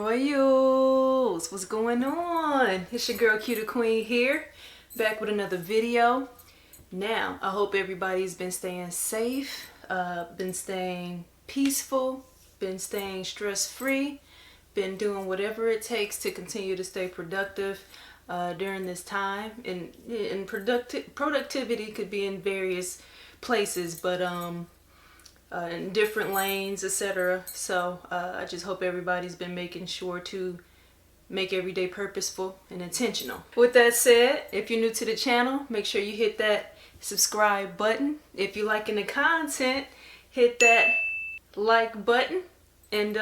Royals, what's going on? It's your girl Cutie Queen here, back with another video. Now, I hope everybody's been staying safe, been staying peaceful, been staying stress-free, been doing whatever it takes to continue to stay productive during this time. And productivity could be in various places, but in different lanes, etc. So I just hope everybody's been making sure to make every day purposeful and intentional. With that said, if you're new to the channel, make sure you hit that subscribe button. If you're liking the content, hit that like button. And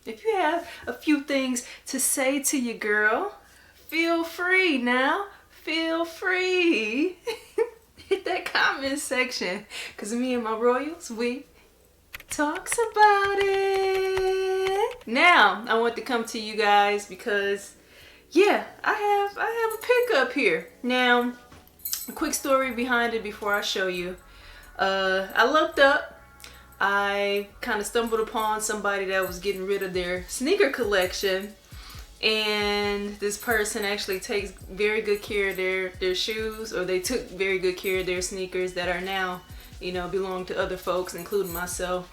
if you have a few things to say to your girl, feel free now. Feel free. Hit that comment section, because me and my Royals, we talks about it. Now I want to come to you guys because I have a pickup here. Now, a quick story behind it before I show you. I looked up, I kind of stumbled upon somebody that was getting rid of their sneaker collection, and this person actually takes very good care of their shoes, or they took very good care of their sneakers that are now, you know, belong to other folks, including myself.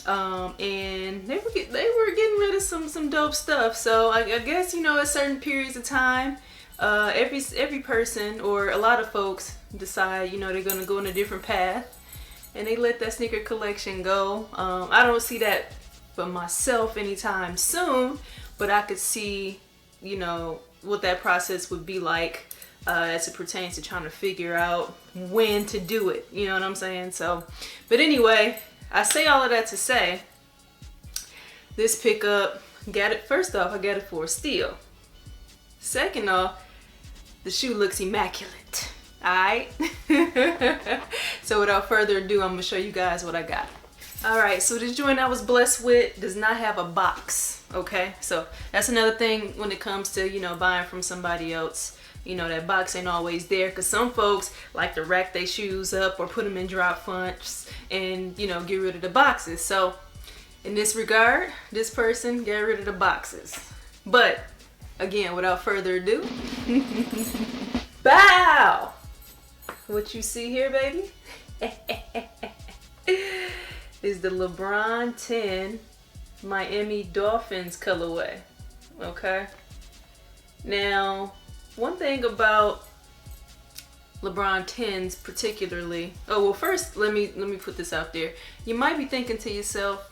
And they were getting rid of some dope stuff. So I guess, you know, at certain periods of time, every person or a lot of folks decide, you know, they're gonna go in a different path, and they let that sneaker collection go. I don't see that for myself anytime soon, but I could see, you know, what that process would be like as it pertains to trying to figure out when to do it. You know what I'm saying? So, but anyway, I say all of that to say, this pickup, first off, I got it for a steal. Second off, the shoe looks immaculate. Alright? So without further ado, I'm going to show you guys what I got. Alright, so this joint I was blessed with does not have a box. Okay? So that's another thing when it comes to, you know, buying from somebody else. You know, that box ain't always there, because some folks like to rack their shoes up or put them in drop funds and, you know, get rid of the boxes. So in this regard, this person got rid of the boxes. But again, without further ado, bow! What you see here, baby, is the LeBron 10 Miami Dolphins colorway. Okay? Now, one thing about LeBron 10s particularly, oh well, first let me put this out there. You might be thinking to yourself,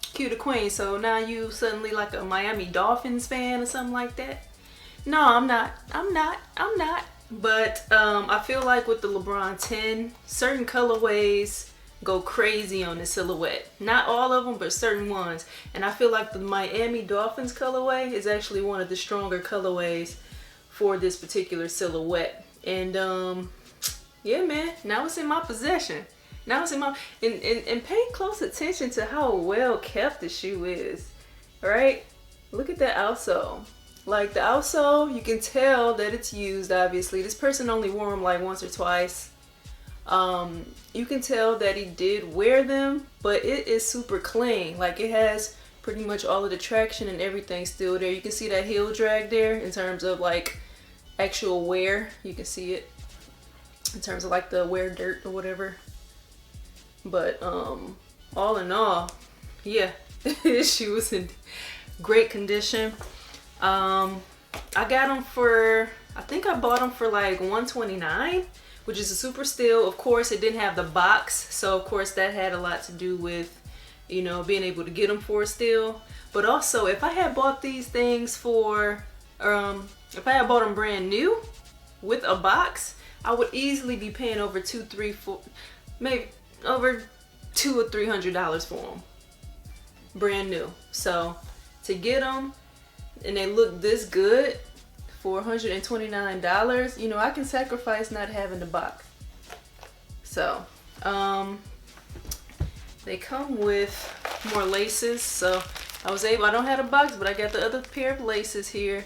Cutie Queen, so now you suddenly like a Miami Dolphins fan or something like that? No, I'm not. But I feel like with the LeBron 10, certain colorways go crazy on the silhouette. Not all of them, but certain ones. And I feel like the Miami Dolphins colorway is actually one of the stronger colorways for this particular silhouette. And yeah, man, now it's in my possession. Now it's in my, and pay close attention to how well kept the shoe is. Right? Look at that outsole. Like, the outsole, you can tell that it's used. Obviously this person only wore them like once or twice. You can tell that he did wear them, but it is super clean. Like, it has pretty much all of the traction and everything still there. You can see that heel drag there in terms of like actual wear. You can see it in terms of like the wear dirt or whatever. But all in all, yeah, this shoe is in great condition. I got them for, I think I bought them for like $129, which is a super steal. Of course, it didn't have the box, so of course that had a lot to do with, you know, being able to get them for a steal. But also, if I had bought these things for if I had bought them brand new with a box, I would easily be paying over maybe over $200 or $300 for them, brand new. So to get them and they look this good for $129, you know, I can sacrifice not having the box. So they come with more laces. So I don't have a box, but I got the other pair of laces here.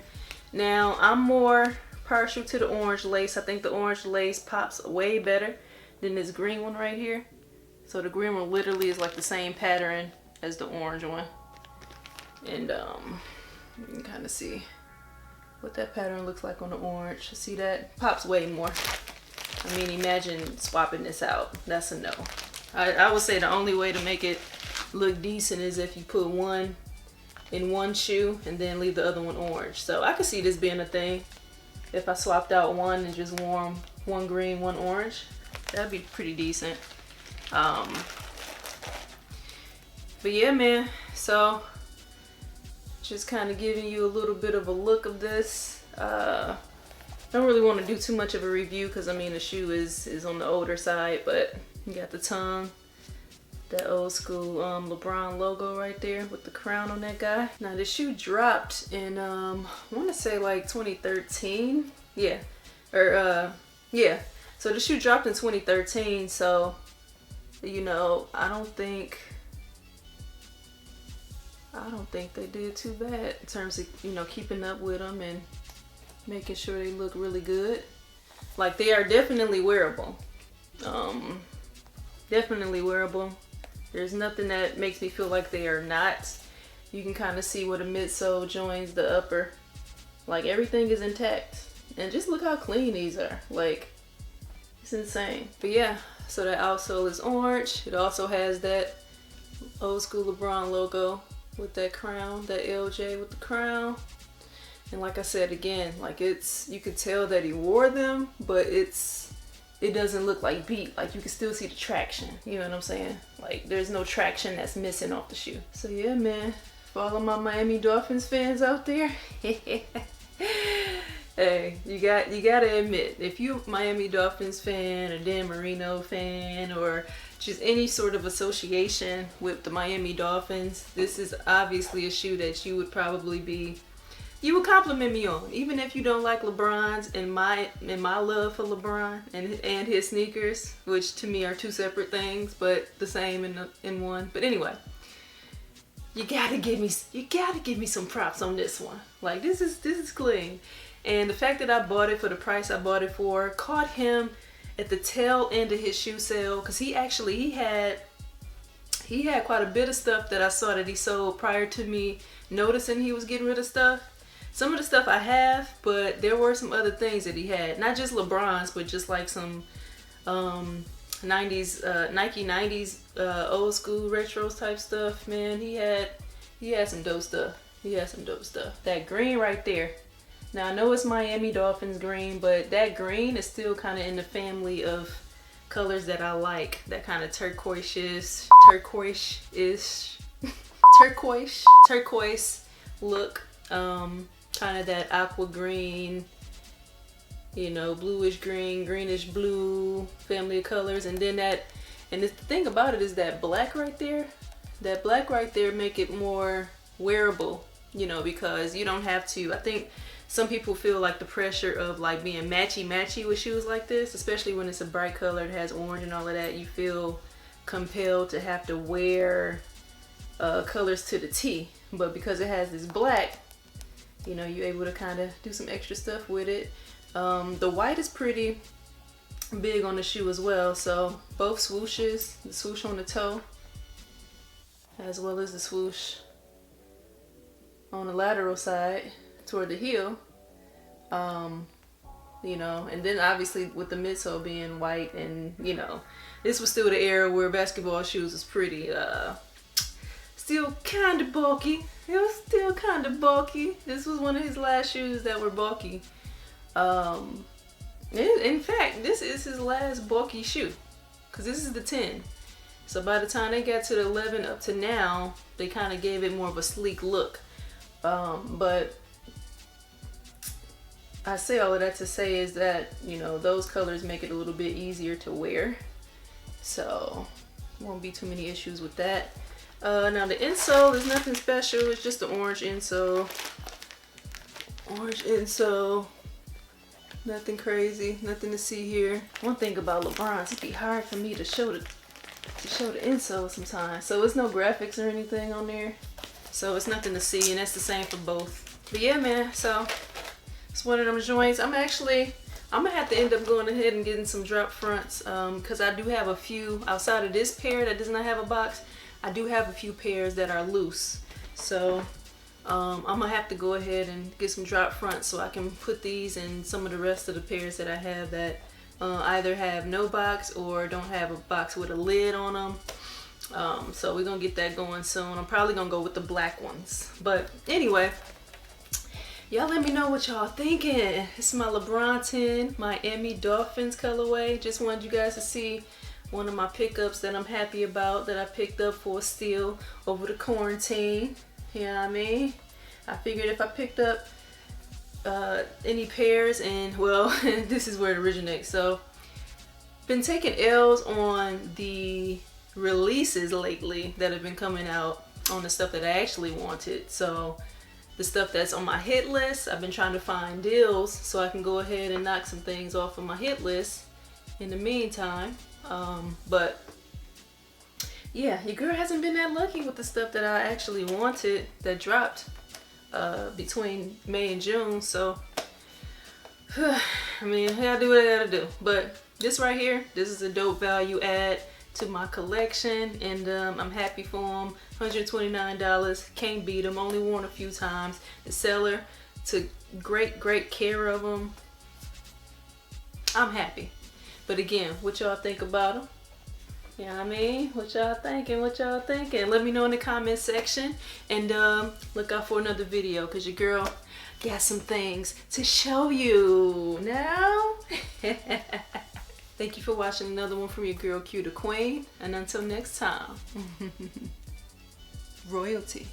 Now, I'm more partial to the orange lace. I think the orange lace pops way better than this green one right here. So the green one literally is like the same pattern as the orange one. And You can kind of see what that pattern looks like on the orange. See that? Pops way more. I mean, imagine swapping this out. That's a no. I would say the only way to make it look decent is if you put one in one shoe and then leave the other one orange. So I could see this being a thing. If I swapped out one and just wore one green, one orange, that'd be pretty decent. But yeah, man, so just kind of giving you a little bit of a look of this. Don't really want to do too much of a review because I mean the shoe is on the older side, but you got the tongue, that old school LeBron logo right there with the crown on that guy. Now the shoe dropped in I want to say like 2013. Yeah, or yeah. So the shoe dropped in 2013. So you know, I don't think they did too bad in terms of, you know, keeping up with them and making sure they look really good. Like, they are definitely wearable. Definitely wearable. There's nothing that makes me feel like they are not. You can kind of see where the midsole joins the upper. Like, everything is intact. And just look how clean these are. Like, it's insane. But yeah, so the outsole is orange. It also has that old school LeBron logo with that crown, that LJ with the crown. And like I said again, like you could tell that he wore them, but it doesn't look like beat. Like, you can still see the traction. You know what I'm saying? Like, there's no traction that's missing off the shoe. So yeah, man, for all of my Miami Dolphins fans out there, hey, you gotta admit, if you Miami Dolphins fan or Dan Marino fan or just any sort of association with the Miami Dolphins, this is obviously a shoe that you would compliment me on, even if you don't like LeBron's and my love for LeBron and his sneakers, which to me are two separate things, but the same in one. But anyway, you gotta give me some props on this one. Like, this is clean, and the fact that I bought it for the price I bought it for caught him at the tail end of his shoe sale, because he had quite a bit of stuff that I saw that he sold prior to me noticing he was getting rid of stuff. Some of the stuff I have, but there were some other things that he had. Not just LeBron's, but just like some 90s, Nike 90s old school retros type stuff. Man, he had some dope stuff. That green right there. Now, I know it's Miami Dolphins green, but that green is still kind of in the family of colors that I like. That kind of turquoise look. Kind of that aqua green, you know, bluish green, greenish blue family of colors. And then the thing about it is that black right there make it more wearable, you know, because you don't have to. I think some people feel like the pressure of like being matchy with shoes like this, especially when it's a bright color, it has orange and all of that. You feel compelled to have to wear colors to the T. But because it has this black, you know, you're able to kind of do some extra stuff with it. The white is pretty big on the shoe as well. So both swooshes, the swoosh on the toe, as well as the swoosh on the lateral side toward the heel. You know, and then obviously with the midsole being white, and you know, this was still the era where basketball shoes was pretty still kind of bulky. It was still kind of bulky. This was one of his last shoes that were bulky. In fact, this is his last bulky shoe, because this is the 10. So by the time they got to the 11 up to now, they kind of gave it more of a sleek look. But I say all of that to say is that, you know, those colors make it a little bit easier to wear. So won't be too many issues with that. Now the insole is nothing special. It's just the orange insole. Nothing crazy, nothing to see here. One thing about LeBron's, it'd be hard for me to show the insole sometimes. So it's no graphics or anything on there. So it's nothing to see, and that's the same for both. But yeah, man, so it's one of them joints. I'm gonna have to end up going ahead and getting some drop fronts, because I do have a few outside of this pair that does not have a box. I do have a few pairs that are loose. So I'm gonna have to go ahead and get some drop fronts so I can put these in some of the rest of the pairs that I have that either have no box or don't have a box with a lid on them. So we're gonna get that going soon. I'm probably gonna go with the black ones. But anyway, y'all let me know what y'all thinking. It's my LeBron 10 Miami Dolphins colorway. Just wanted you guys to see one of my pickups that I'm happy about, that I picked up for a steal over the quarantine. You know what I mean? I figured if I picked up any pairs, and well, this is where it originates. So, been taking L's on the releases lately that have been coming out on the stuff that I actually wanted. So, the stuff that's on my hit list, I've been trying to find deals so I can go ahead and knock some things off of my hit list in the meantime. But yeah, your girl hasn't been that lucky with the stuff that I actually wanted that dropped between May and June. So I mean, I gotta do what I gotta do. But this right here, this is a dope value add to my collection, and I'm happy for them. $129, can't beat them. Only worn a few times. The seller took great care of them. I'm happy. But again, what y'all think about them? You know what I mean? What y'all thinking? What y'all thinking? Let me know in the comment section, and look out for another video, because your girl got some things to show you now. Thank you for watching another one from your girl Q the Queen, and until next time, royalty.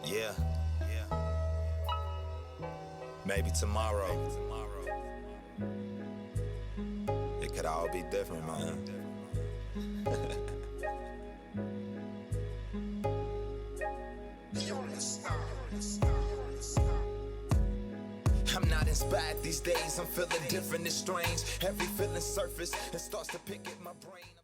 Yeah. Maybe tomorrow. It could all be different, man. I'm not inspired these days. I'm feeling different and strange. Every feeling surface and starts to pick at my brain.